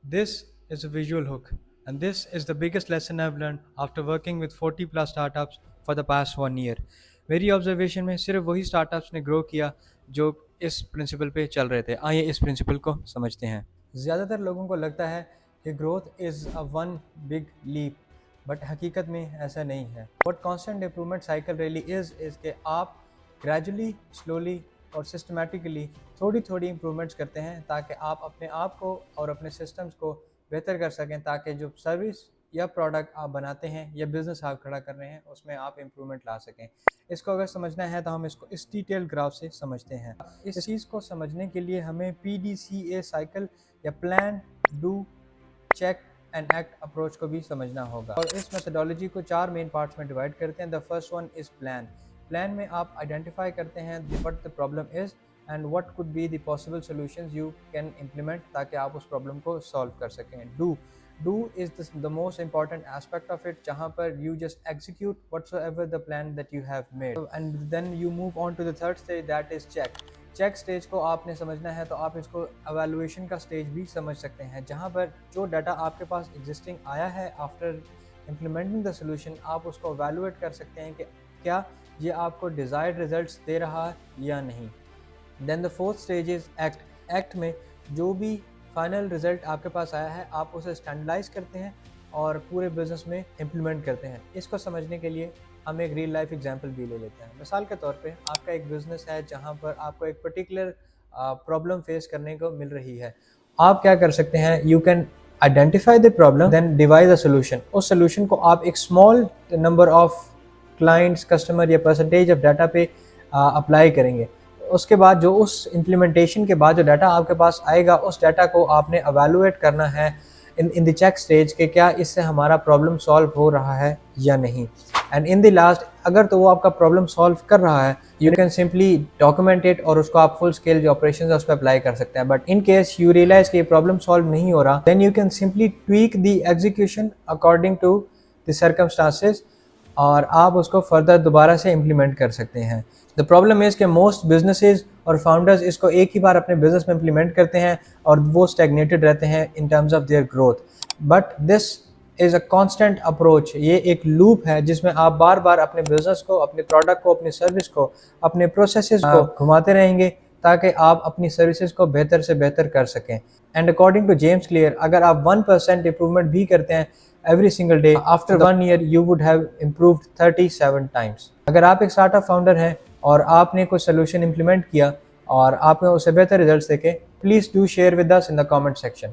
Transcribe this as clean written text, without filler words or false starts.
This is a visual hook, and this is the biggest lesson I've learned after working with 40 plus startups for the past 1 year. मेरी observation में सिर्फ वही startups ने grow किया जो इस principal पे चल रहे थे। आइए इस प्रिंसिपल को समझते हैं। ज़्यादातर लोगों को लगता है कि growth is a one big leap, but हकीकत में ऐसा नहीं है। What constant improvement cycle really is कि आप ग्रेजुअली, स्लोली और सिस्टमेटिकली थोड़ी थोड़ी इम्प्रूवमेंट्स करते हैं ताकि आप अपने आप को और अपने सिस्टम्स को बेहतर कर सकें, ताकि जो सर्विस या प्रोडक्ट आप बनाते हैं या बिज़नेस आप खड़ा कर रहे हैं उसमें आप इम्प्रूवमेंट ला सकें। इसको अगर समझना है तो हम इसको इस डिटेल ग्राफ से समझते हैं। इस चीज़ को समझने के लिए हमें PDCA साइकिल या plan, do, check and act approach को भी समझना होगा। और इस मेथोडोलॉजी को 4 मेन पार्ट्स में डिवाइड करते हैं। The first one is plan. Plan में आप आइडेंटिफाई करते हैं what the problem is and what could be the possible solutions you can implement ताकि आप उस प्रॉब्लम को सॉल्व कर सकें। Do is the most important aspect of it, जहाँ पर you just execute whatsoever the plan that you have made, and then you move on to the third stage, that is check. Check stage को आपने समझना है तो आप इसको evaluation का स्टेज भी समझ सकते हैं, जहाँ पर जो डाटा आपके पास एग्जिस्टिंग आया है आफ्टर इम्प्लीमेंटिंग द सोल्यूशन, आप उसको एवेलुएट कर सकते हैं कि क्या ये आपको डिज़ायर्ड रिजल्ट्स दे रहा है या नहीं। Then the fourth stage is act. Act में जो भी फाइनल रिजल्ट आपके पास आया है आप उसे स्टैंडर्डाइज करते हैं और पूरे बिजनेस में इम्प्लीमेंट करते हैं। इसको समझने के लिए हम एक रियल लाइफ एग्जांपल भी ले लेते हैं। मिसाल के तौर पे आपका एक बिजनेस है जहां पर आपको एक पर्टिकुलर प्रॉब्लम फेस करने को मिल रही है। आप क्या कर सकते हैं, you can identify the problem then divide the solution. उस सोल्यूशन को आप एक small number of clients, customer या परसेंटेज ऑफ डाटा पे अप्लाई करेंगे। उसके बाद जो उस इम्प्लीमेंटेशन के बाद जो डाटा आपके पास आएगा, उस डाटा को आपने एवेलुएट करना है इन द चेक स्टेज के क्या इससे हमारा प्रॉब्लम सॉल्व हो रहा है या नहीं। एंड इन द लास्ट, अगर तो वो आपका प्रॉब्लम सॉल्व कर रहा है, you can simply document it और उसको आप फुल स्केल जो ऑपरेशन है उस पर अप्लाई कर सकते हैं। But in case you realise कि ये प्रॉब्लम सॉल्व नहीं हो रहा, then you can simply tweak the execution according to the circumstances और आप उसको फर्दर दोबारा से इम्प्लीमेंट कर सकते हैं। द प्रॉब्लम इज़ कि मोस्ट बिजनेसेस और फाउंडर्स इसको एक ही बार अपने बिजनेस में इम्प्लीमेंट करते हैं और वो स्टैग्नेटेड रहते हैं in terms of their growth. But this is a constant approach. ये एक लूप है जिसमें आप बार बार अपने बिजनेस को, अपने प्रोडक्ट को, अपनी सर्विस को, अपने प्रोसेसेस को घुमाते रहेंगे ताकि आप अपनी सर्विसेज को बेहतर से बेहतर कर सकें। And according to James Clear, अगर आप 1% इम्प्रूवमेंट भी करते हैं every single day, after 1 year you would have improved 37 times। अगर आप एक स्टार्टअप फाउंडर हैं और आपने कोई सोल्यूशन इम्प्लीमेंट किया और आपने उसे बेहतर रिजल्ट्स देखे, please do share with us in the comment section.